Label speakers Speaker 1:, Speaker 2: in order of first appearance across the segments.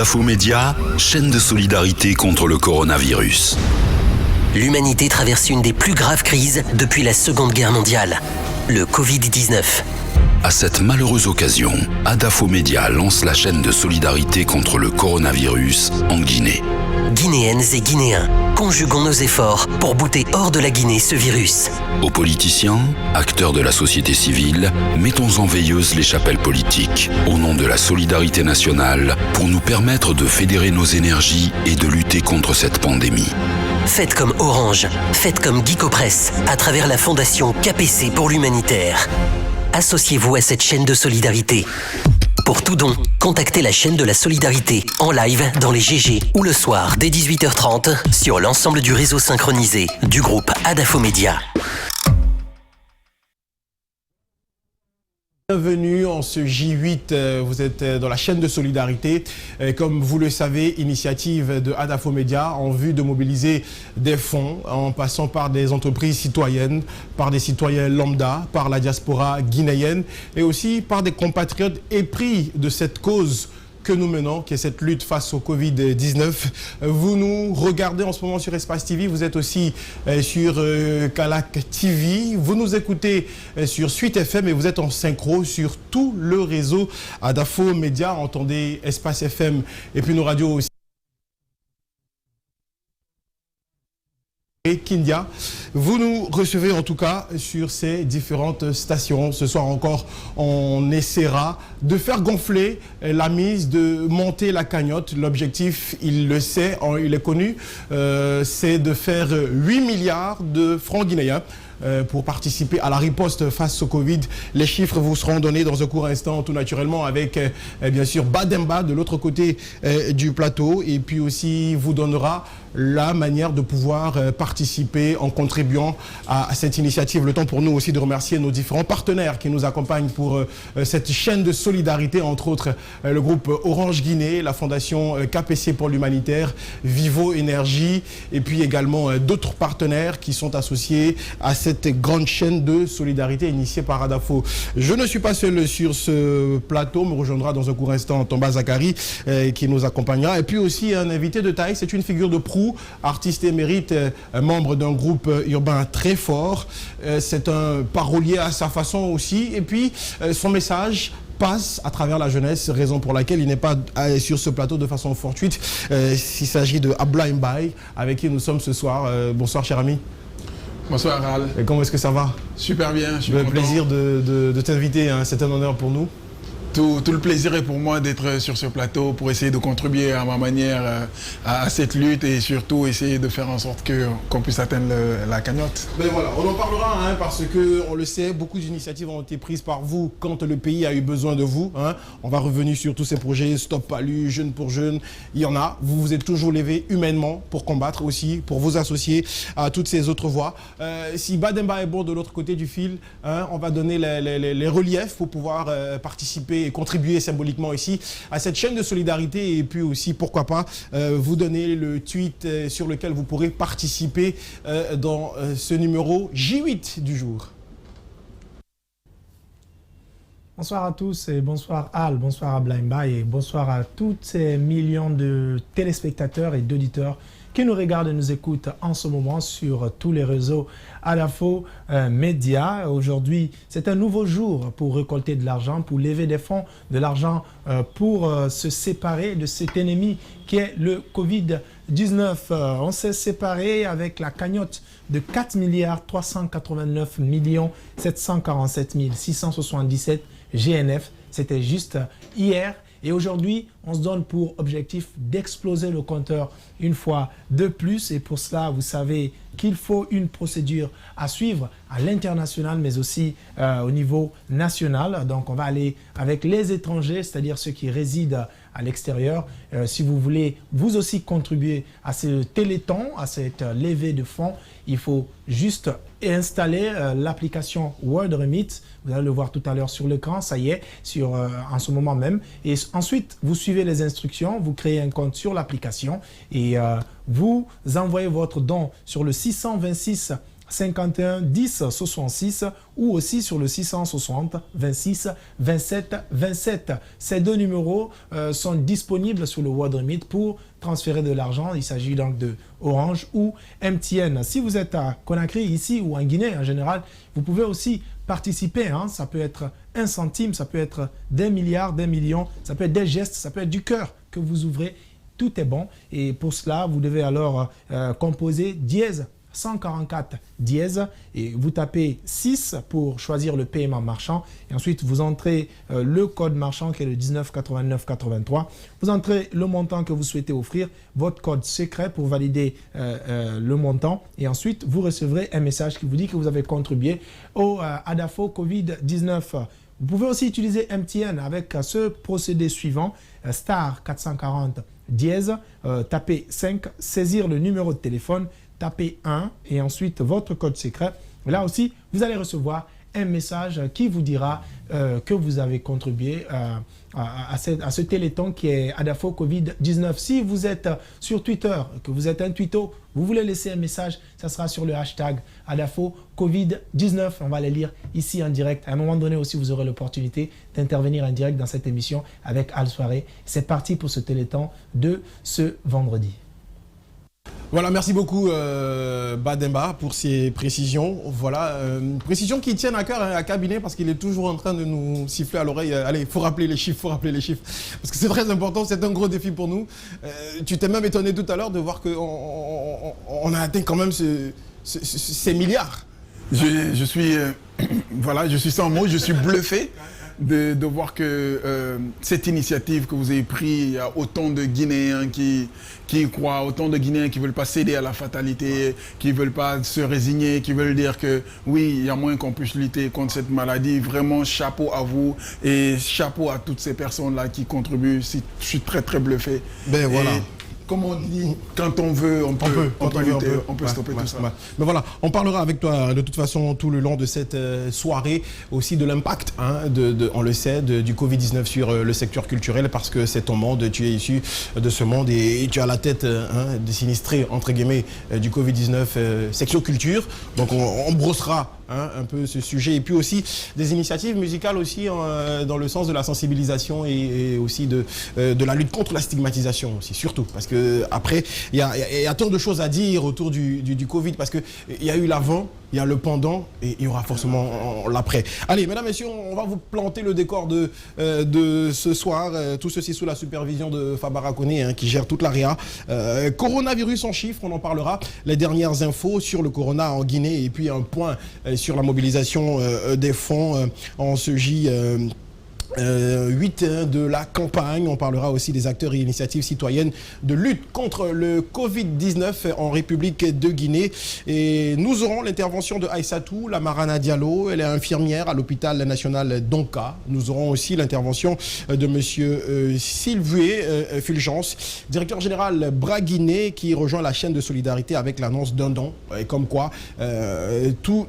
Speaker 1: Adafo Média, chaîne de solidarité contre le coronavirus.
Speaker 2: L'humanité traverse une des plus graves crises depuis la Seconde Guerre mondiale, le Covid-19.
Speaker 1: À cette malheureuse occasion, Adafo Média lance la chaîne de solidarité contre le coronavirus en Guinée.
Speaker 2: Guinéennes et Guinéens, conjuguons nos efforts pour bouter hors de la Guinée ce virus.
Speaker 1: Aux politiciens, acteurs de la société civile, mettons en veilleuse les chapelles politiques au nom de la solidarité nationale pour nous permettre de fédérer nos énergies et de lutter contre cette pandémie.
Speaker 2: Faites comme Orange, faites comme Geekopress à travers la fondation KPC pour l'humanitaire. Associez-vous à cette chaîne de solidarité. Pour tout don, contactez la chaîne de la solidarité en live dans les GG ou le soir dès 18h30 sur l'ensemble du réseau synchronisé du groupe Adafo Média.
Speaker 3: Bienvenue en ce J8, vous êtes dans la chaîne de solidarité. Comme vous le savez, initiative de Adafo Média en vue de mobiliser des fonds en passant par des entreprises citoyennes, par des citoyens lambda, par la diaspora guinéenne et aussi par des compatriotes épris de cette cause que nous menons, qui est cette lutte face au Covid-19. Vous nous regardez en ce moment sur Espace TV, vous êtes aussi sur Kalak TV, vous nous écoutez sur Suite FM et vous êtes en synchro sur tout le réseau Adafo Média. Entendez Espace FM et puis nos radios aussi. Et Kindia, vous nous recevez en tout cas sur ces différentes stations. Ce soir encore, on essaiera de faire gonfler la mise, de monter la cagnotte. L'objectif, il le sait, il est connu, c'est de faire 8 milliards de francs guinéens pour participer à la riposte face au Covid. Les chiffres vous seront donnés dans un court instant, tout naturellement, avec bien sûr Bademba de l'autre côté du plateau, et puis aussi vous donnera la manière de pouvoir participer en contribuant à cette initiative. Le temps pour nous aussi de remercier nos différents partenaires qui nous accompagnent pour cette chaîne de solidarité, entre autres le groupe Orange Guinée, la fondation KPC pour l'humanitaire, Vivo Énergie, et puis également d'autres partenaires qui sont associés à cette grande chaîne de solidarité initiée par Adafo. Je ne suis pas seul sur ce plateau, me rejoindra dans un court instant Tomba Zakari qui nous accompagnera, et puis aussi un invité de taille, c'est une figure de proue, artiste émérite, membre d'un groupe urbain très fort. C'est un parolier à sa façon aussi, et puis son message passe à travers la jeunesse, raison pour laquelle il n'est pas sur ce plateau de façon fortuite. Il s'agit de Abla Mbaye, avec qui nous sommes ce soir. Bonsoir cher ami.
Speaker 4: Bonsoir Al.
Speaker 3: Et comment est-ce que ça va?
Speaker 4: Super bien, je suis content.
Speaker 3: Plaisir de t'inviter, hein. C'est un honneur pour nous.
Speaker 4: Tout le plaisir est pour moi d'être sur ce plateau pour essayer de contribuer à ma manière à cette lutte et surtout essayer de faire en sorte qu'on puisse atteindre la cagnotte.
Speaker 3: Ben voilà, on en parlera hein, parce que on le sait, beaucoup d'initiatives ont été prises par vous quand le pays a eu besoin de vous. Hein. On va revenir sur tous ces projets, Stop Palu, Jeunes pour Jeunes, il y en a. Vous vous êtes toujours levé humainement pour combattre aussi, pour vous associer à toutes ces autres voies. Si Bademba est bon de l'autre côté du fil, hein, on va donner les reliefs pour pouvoir participer et contribuer symboliquement ici à cette chaîne de solidarité, et puis aussi, pourquoi pas, vous donner le tweet sur lequel vous pourrez participer dans ce numéro J8 du jour.
Speaker 5: Bonsoir à tous et bonsoir Al, bonsoir à Blaimba et bonsoir à tous ces millions de téléspectateurs et d'auditeurs qui nous regardent et nous écoutent en ce moment sur tous les réseaux Adafo Média. Aujourd'hui, c'est un nouveau jour pour récolter de l'argent, pour lever des fonds, de l'argent pour se séparer de cet ennemi qui est le Covid-19. On s'est séparé avec la cagnotte de 4 389 747 677 GNF. C'était juste hier. Et aujourd'hui, on se donne pour objectif d'exploser le compteur une fois de plus. Et pour cela, vous savez qu'il faut une procédure à suivre à l'international, mais aussi au niveau national. Donc, on va aller avec les étrangers, c'est-à-dire ceux qui résident à l'extérieur. Si vous voulez vous aussi contribuer à ce téléthon, à cette levée de fonds, il faut juste installer l'application WorldRemit. Vous allez le voir tout à l'heure sur l'écran, ça y est, en ce moment même. Et ensuite, vous suivez les instructions, vous créez un compte sur l'application et vous envoyez votre don sur le 626 51 10 66 ou aussi sur le 660 26 27 27. Ces deux numéros sont disponibles sur le World Remit pour transférer de l'argent. Il s'agit donc de Orange ou MTN. Si vous êtes à Conakry ici ou en Guinée en général, vous pouvez aussi participer. Ça peut être 1 centime, ça peut être des milliards, des millions, ça peut être des gestes, ça peut être du cœur que vous ouvrez. Tout est bon et pour cela, vous devez alors composer dièse 144 dièse et vous tapez 6 pour choisir le paiement marchand et ensuite vous entrez le code marchand qui est le 19 89 83. Vous entrez le montant que vous souhaitez offrir, votre code secret pour valider le montant et ensuite vous recevrez un message qui vous dit que vous avez contribué au ADAFO Covid-19. Vous pouvez aussi utiliser MTN avec ce procédé suivant, star 440 dièse, tapez 5, saisir le numéro de téléphone, tapez 1 et ensuite votre code secret. Là aussi, vous allez recevoir un message qui vous dira que vous avez contribué à ce téléthon qui est ADAFO Covid-19. Si vous êtes sur Twitter, que vous êtes un twitto, vous voulez laisser un message, ça sera sur le hashtag ADAFO Covid-19. On va les lire ici en direct. À un moment donné aussi, vous aurez l'opportunité d'intervenir en direct dans cette émission avec Al Soirée. C'est parti pour ce téléthon de ce vendredi.
Speaker 3: Voilà, merci beaucoup Bademba pour ces précisions. Voilà, précisions qui tiennent à cœur à Cabinet parce qu'il est toujours en train de nous siffler à l'oreille. Allez, il faut rappeler les chiffres, Parce que c'est très important, c'est un gros défi pour nous. Tu t'es même étonné tout à l'heure de voir qu'on a atteint quand même ces milliards.
Speaker 4: Je suis sans mots, je suis bluffé de voir que cette initiative que vous avez prise, il y a autant de Guinéens qui y croient, autant de Guinéens qui ne veulent pas céder à la fatalité, qui ne veulent pas se résigner, qui veulent dire que oui, il y a moins qu'on puisse lutter contre cette maladie. Vraiment, chapeau à vous et chapeau à toutes ces personnes-là qui contribuent. Je suis très, très bluffé.
Speaker 3: Ben voilà.
Speaker 4: Comme on dit, quand on veut, on peut stopper tout ça.
Speaker 3: Mais voilà, on parlera avec toi de toute façon tout le long de cette soirée, aussi de l'impact, on le sait, du Covid-19 sur le secteur culturel, parce que c'est ton monde, tu es issu de ce monde et tu as la tête des sinistrés, entre guillemets, du Covid-19, section culture. Donc on brossera un peu ce sujet, et puis aussi des initiatives musicales aussi dans le sens de la sensibilisation et aussi de la lutte contre la stigmatisation aussi, surtout, parce que après il y a tant de choses à dire autour du Covid, parce que il y a eu l'avant, il y a le pendant et il y aura forcément l'après. Allez, mesdames et messieurs, on va vous planter le décor de ce soir, tout ceci sous la supervision de Fabara Koné, qui gère toute l'AREA. Coronavirus en chiffres, on en parlera, les dernières infos sur le corona en Guinée, et puis un point sur la mobilisation des fonds en ce J8 de la campagne. On parlera aussi des acteurs et initiatives citoyennes de lutte contre le Covid-19 en République de Guinée. Et nous aurons l'intervention de Aïssatou Lamarana Diallo, elle est infirmière à l'hôpital national d'Onka. Nous aurons aussi l'intervention de monsieur Sylvué Fulgence, directeur général Bras Guinée, qui rejoint la chaîne de solidarité avec l'annonce d'un don. Et comme quoi, tout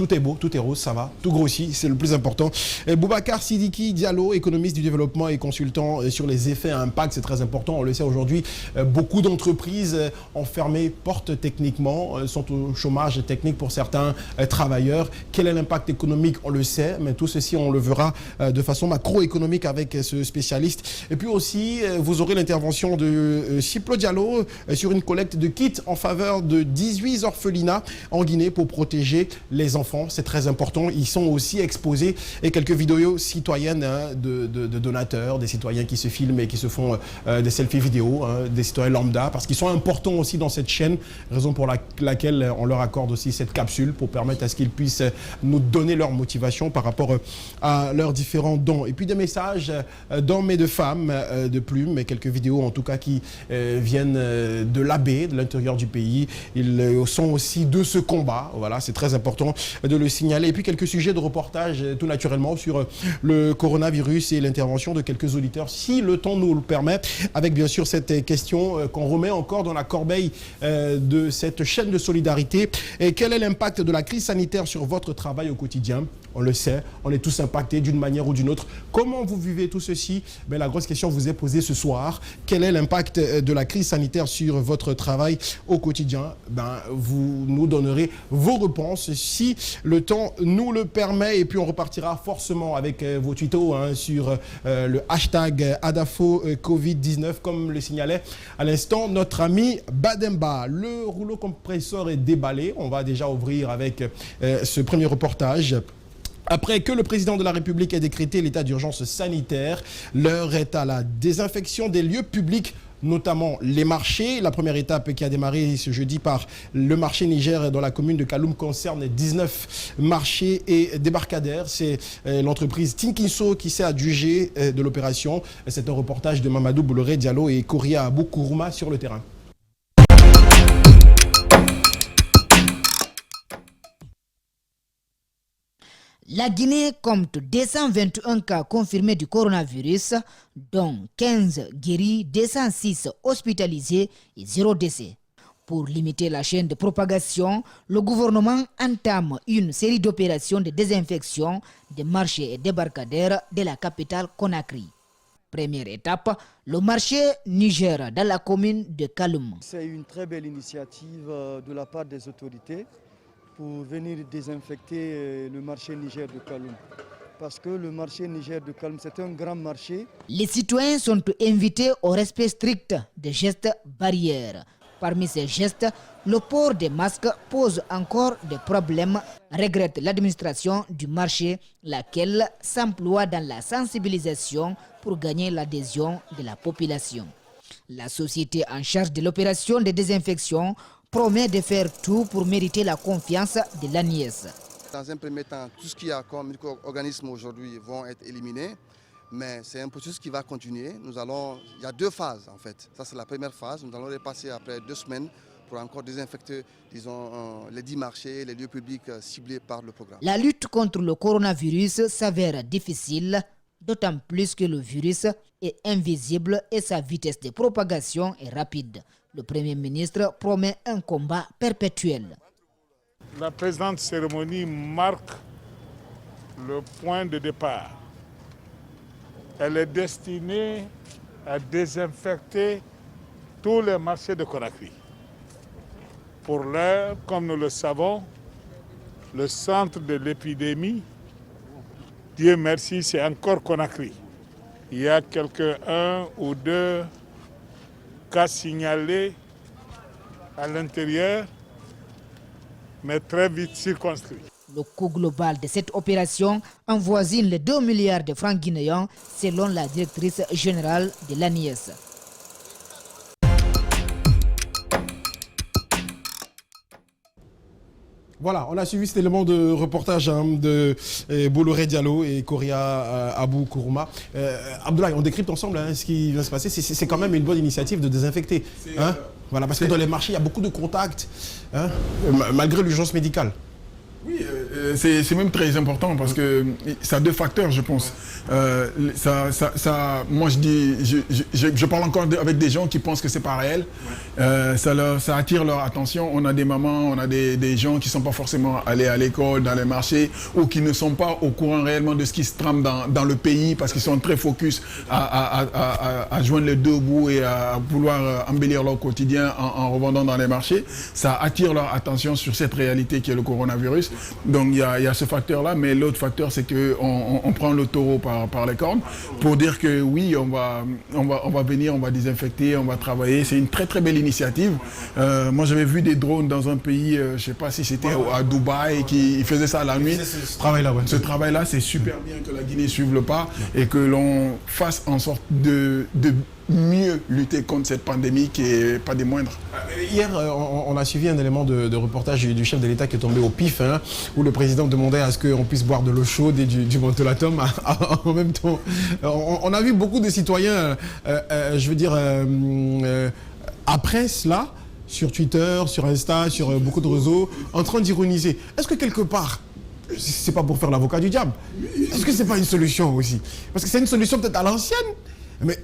Speaker 3: est beau, tout est rose, ça va, tout grossit, c'est le plus important. Boubacar Sidiki Diallo, économiste du développement et consultant sur les effets à impact, c'est très important. On le sait aujourd'hui, beaucoup d'entreprises ont fermé porte techniquement, sont au chômage technique pour certains travailleurs. Quel est l'impact économique? On le sait, mais tout ceci, on le verra de façon macroéconomique avec ce spécialiste. Et puis aussi, vous aurez l'intervention de Ciplo Diallo sur une collecte de kits en faveur de 18 orphelinats en Guinée pour protéger les enfants. C'est très important. Ils sont aussi exposés, et quelques vidéos citoyennes de donateurs, des citoyens qui se filment et qui se font des selfies vidéo, des citoyens lambda, parce qu'ils sont importants aussi dans cette chaîne, raison pour laquelle on leur accorde aussi cette capsule pour permettre à ce qu'ils puissent nous donner leur motivation par rapport à leurs différents dons. Et puis des messages d'hommes et de femmes, de plumes, et quelques vidéos en tout cas qui viennent de l'AB, de l'intérieur du pays. Ils sont aussi de ce combat, voilà, c'est très important de le signaler. Et puis quelques sujets de reportage tout naturellement sur le coronavirus et l'intervention de quelques auditeurs, si le temps nous le permet, avec bien sûr cette question qu'on remet encore dans la corbeille de cette chaîne de solidarité. Et quel est l'impact de la crise sanitaire sur votre travail au quotidien? On le sait, on est tous impactés d'une manière ou d'une autre. Comment vous vivez tout ceci? La grosse question vous est posée ce soir. Quel est l'impact de la crise sanitaire sur votre travail au quotidien? Vous nous donnerez vos réponses si le temps nous le permet. Et puis on repartira forcément avec vos tutos sur le hashtag Adafo Covid-19, comme le signalait à l'instant notre ami Bademba. Le rouleau compresseur est déballé. On va déjà ouvrir avec ce premier reportage. Après que le président de la République ait décrété l'état d'urgence sanitaire, l'heure est à la désinfection des lieux publics, notamment les marchés. La première étape qui a démarré ce jeudi par le marché Niger dans la commune de Kaloum concerne 19 marchés et débarcadères. C'est l'entreprise Tinkinso qui s'est adjugée de l'opération. C'est un reportage de Mamadou Bouloré Diallo et Koria Abou Kourouma sur le terrain.
Speaker 6: La Guinée compte 221 cas confirmés du coronavirus, dont 15 guéris, 206 hospitalisés et 0 décès. Pour limiter la chaîne de propagation, le gouvernement entame une série d'opérations de désinfection des marchés et débarcadères de la capitale Conakry. Première étape, le marché Niger dans la commune de Kaloum.
Speaker 7: C'est une très belle initiative de la part des autorités pour venir désinfecter le marché Niger de Kaloum. Parce que le marché Niger de Kaloum, c'est un grand marché.
Speaker 6: Les citoyens sont invités au respect strict des gestes barrières. Parmi ces gestes, le port des masques pose encore des problèmes, regrette l'administration du marché, laquelle s'emploie dans la sensibilisation pour gagner l'adhésion de la population. La société en charge de l'opération de désinfection promet de faire tout pour mériter la confiance de l'ANIES.
Speaker 8: Dans un premier temps, tout ce qu'il y a comme micro-organismes aujourd'hui vont être éliminés, mais c'est un processus qui va continuer. Il y a 2 phases en fait. Ça c'est la première phase. Nous allons repasser après 2 semaines pour encore désinfecter, disons, les 10 marchés, les lieux publics ciblés par le programme.
Speaker 6: La lutte contre le coronavirus s'avère difficile, d'autant plus que le virus est invisible et sa vitesse de propagation est rapide. Le Premier ministre promet un combat perpétuel.
Speaker 9: La présente cérémonie marque le point de départ. Elle est destinée à désinfecter tous les marchés de Conakry. Pour l'heure, comme nous le savons, le centre de l'épidémie, Dieu merci, c'est encore Conakry. Il y a un ou deux cas signalés à l'intérieur, mais très vite circonscrits.
Speaker 6: Le coût global de cette opération avoisine les 2 milliards de francs guinéens, selon la directrice générale de l'ANIES.
Speaker 3: Voilà, on a suivi cet élément de reportage de Bouloré Diallo et Koria Abou Kourouma. Abdoulaye, on décrypte ensemble ce qui va se passer. C'est quand même une bonne initiative de désinfecter. Voilà, parce que dans les marchés, il y a beaucoup de contacts, malgré l'urgence médicale.
Speaker 4: Oui, c'est même très important parce que ça a 2 facteurs, je pense. Moi, je parle encore avec des gens qui pensent que c'est pas réel. Ça attire leur attention. On a des mamans, on a des gens qui ne sont pas forcément allés à l'école, dans les marchés, ou qui ne sont pas au courant réellement de ce qui se trame dans le pays parce qu'ils sont très focus à joindre les 2 bouts et à vouloir embellir leur quotidien en revendant dans les marchés. Ça attire leur attention sur cette réalité qui est le coronavirus. Donc il y a ce facteur-là, mais l'autre facteur, c'est qu'on prend le taureau par les cornes pour dire que oui, on va venir, on va désinfecter, on va travailler. C'est une très très belle initiative. Moi, j'avais vu des drones dans un pays, je ne sais pas si c'était à Dubaï, qui faisaient ça la nuit.
Speaker 3: Ce travail-là, ouais.
Speaker 4: Ce travail-là, c'est super bien que la Guinée suive le pas et que l'on fasse en sorte de mieux lutter contre cette pandémie qui n'est pas des moindres.
Speaker 3: Hier, on a suivi un élément de reportage du chef de l'État qui est tombé au pif, où le président demandait à ce qu'on puisse boire de l'eau chaude et du mentholatum en même temps. On a vu beaucoup de citoyens, après cela, sur Twitter, sur Insta, sur beaucoup de réseaux, en train d'ironiser. Est-ce que quelque part, c'est pas pour faire l'avocat du diable. Est-ce que c'est pas une solution aussi? Parce que c'est une solution peut-être à l'ancienne. Mais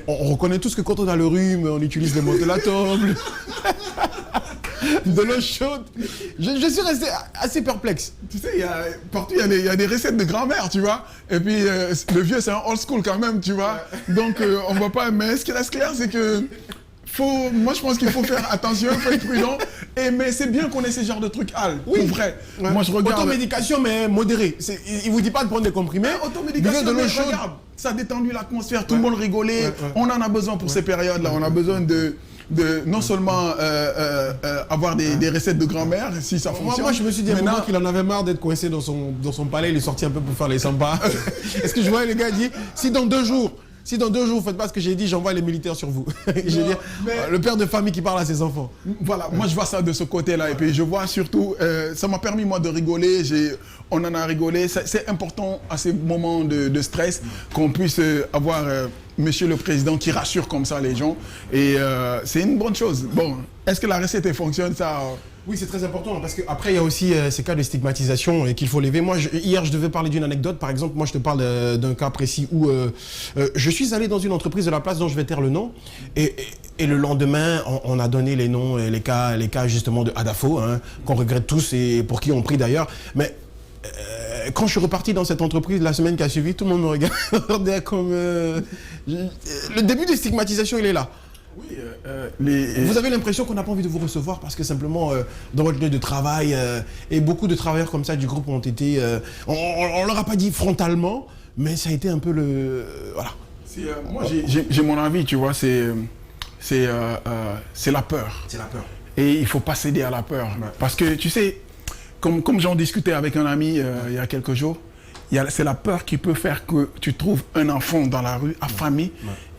Speaker 3: on reconnaît tous que quand on a le rhume, on utilise des motolatol, de l'eau chaude. Je suis resté assez perplexe.
Speaker 4: Tu sais, partout, il y a des recettes de grand-mère, tu vois. Et puis, le vieux, c'est un old school quand même, tu vois. Donc, on ne va pas... Mais ce qui reste clair, c'est que... Moi, je pense qu'il faut faire attention, il faut être prudent. Mais c'est bien qu'on ait ce genre de trucs, Al, pour vrai.
Speaker 3: Ouais.
Speaker 4: Moi, je regarde...
Speaker 3: Automédication, mais modérée. Il ne vous dit pas de prendre des comprimés.
Speaker 4: Automédication,
Speaker 3: de l'eau
Speaker 4: mais
Speaker 3: chaude.
Speaker 4: regarde, ça a détendu l'atmosphère, tout le monde rigolait. On en a besoin pour ces périodes-là. On a besoin de non seulement avoir des recettes de grand-mère, si ça fonctionne.
Speaker 3: Moi, je me suis dit maintenant qu'il en avait marre d'être coincé dans son palais. Il est sorti un peu pour faire les sympas. Est-ce que je vois le gars dit, si dans 2 jours, vous faites pas ce que j'ai dit, j'envoie les militaires sur vous. Le père de famille qui parle à ses enfants.
Speaker 4: Voilà, moi je vois ça de ce côté-là. Et puis je vois surtout, ça m'a permis moi de rigoler. On en a rigolé. C'est important à ces moments de stress qu'on puisse avoir Monsieur le Président qui rassure comme ça les gens. Et c'est une bonne chose. Bon, est-ce que la recette fonctionne ça
Speaker 3: Oui, c'est très important parce qu'après, il y a aussi ces cas de stigmatisation qu'il faut lever. Moi, hier, je devais parler d'une anecdote. Par exemple, moi, je te parle d'un cas précis où je suis allé dans une entreprise de la place dont je vais taire le nom. Et le lendemain, on a donné les noms, les cas justement de Adafo, hein, qu'on regrette tous et pour qui on prie d'ailleurs. Mais quand je suis reparti dans cette entreprise la semaine qui a suivi, tout le monde me regardait comme... le début de stigmatisation, il est là.
Speaker 4: Oui,
Speaker 3: Vous avez l'impression qu'on n'a pas envie de vous recevoir parce que simplement dans votre lieu de travail et beaucoup de travailleurs comme ça du groupe ont été... on leur a pas dit frontalement, mais ça a été un peu le... voilà.
Speaker 4: Moi j'ai mon avis, tu vois, c'est la peur.
Speaker 3: C'est la peur.
Speaker 4: Et il ne faut pas céder à la peur. Ouais. Parce que tu sais, comme j'en discutais avec un ami il y a quelques jours, c'est la peur qui peut faire que tu trouves un enfant dans la rue, affamé,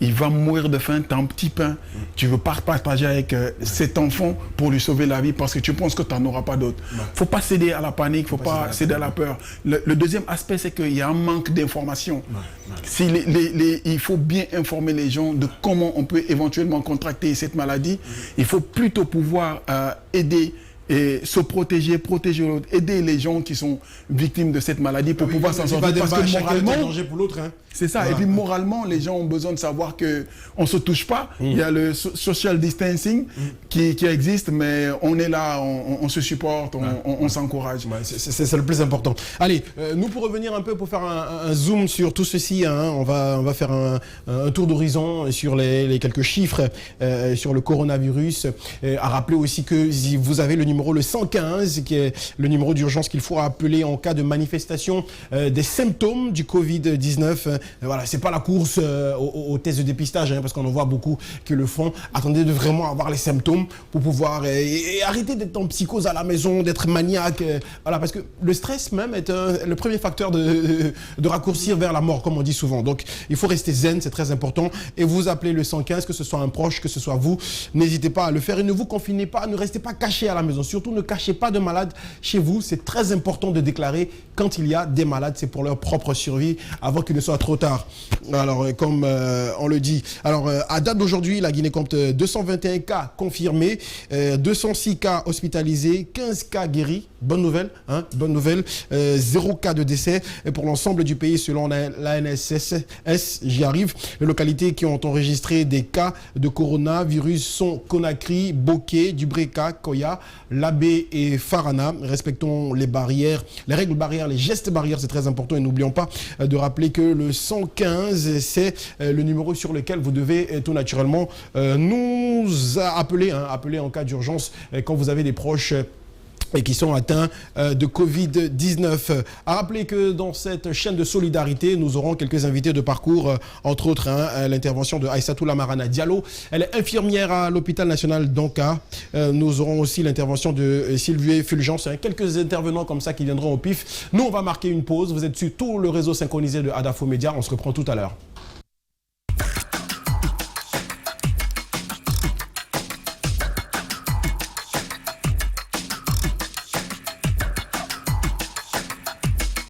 Speaker 4: il va mourir de faim, tu as un petit pain, tu ne veux pas partager avec cet enfant pour lui sauver la vie parce que tu penses que tu n'en auras pas d'autre. Il ne faut pas céder à la panique, il ne faut pas céder à la peur. Le deuxième aspect, c'est qu'il y a un manque d'information. Il faut bien informer les gens de comment on peut éventuellement contracter cette maladie. Il faut plutôt pouvoir aider et se protéger l'autre, aider les gens qui sont victimes de cette maladie pour pouvoir s'en sortir. Parce que moralement, c'est ça. Voilà. Et puis moralement, les gens ont besoin de savoir qu'on ne se touche pas. Il y a le social distancing qui existe, mais on est là, on se supporte, on s'encourage.
Speaker 3: C'est le plus important. Allez, nous pour revenir un peu, pour faire un zoom sur tout ceci, hein, on va faire un tour d'horizon sur les quelques chiffres sur le coronavirus. À rappeler aussi que si vous avez le numéro 115, qui est le numéro d'urgence qu'il faut appeler en cas de manifestation des symptômes du Covid-19. Voilà, c'est pas la course aux tests de dépistage, hein, parce qu'on en voit beaucoup qui le font. Attendez de vraiment avoir les symptômes pour pouvoir et arrêter d'être en psychose à la maison, d'être maniaque. Voilà, parce que le stress même est le premier facteur de raccourcir vers la mort, comme on dit souvent. Donc, il faut rester zen, c'est très important. Et vous appelez le 115, que ce soit un proche, que ce soit vous, n'hésitez pas à le faire. Et ne vous confinez pas, ne restez pas caché à la maison. Surtout, ne cachez pas de malades chez vous. C'est très important de déclarer quand il y a des malades. C'est pour leur propre survie avant qu'il ne soit trop tard. Alors, comme on le dit. Alors, à date d'aujourd'hui, la Guinée compte 221 cas confirmés, 206 cas hospitalisés, 15 cas guéris. Bonne nouvelle, hein, bonne nouvelle. 0 cas de décès. Et pour l'ensemble du pays, selon l'ANSS, j'y arrive, les localités qui ont enregistré des cas de coronavirus sont Conakry, Boké, Dubreka, Koya, Labé et Farana. Respectons les barrières, les règles barrières, les gestes barrières, c'est très important. Et n'oublions pas de rappeler que le 115, c'est le numéro sur lequel vous devez tout naturellement nous appeler, hein, appeler en cas d'urgence quand vous avez des proches et qui sont atteints de Covid-19. À rappeler que dans cette chaîne de solidarité, nous aurons quelques invités de parcours, entre autres l'intervention de Aïssatou Lamarana Diallo. Elle est infirmière à l'hôpital national d'Anka. Nous aurons aussi l'intervention de Sylvie Fulgence. Quelques intervenants comme ça qui viendront au pif. Nous, on va marquer une pause. Vous êtes sur tout le réseau synchronisé de Adafo Média. On se reprend tout à l'heure.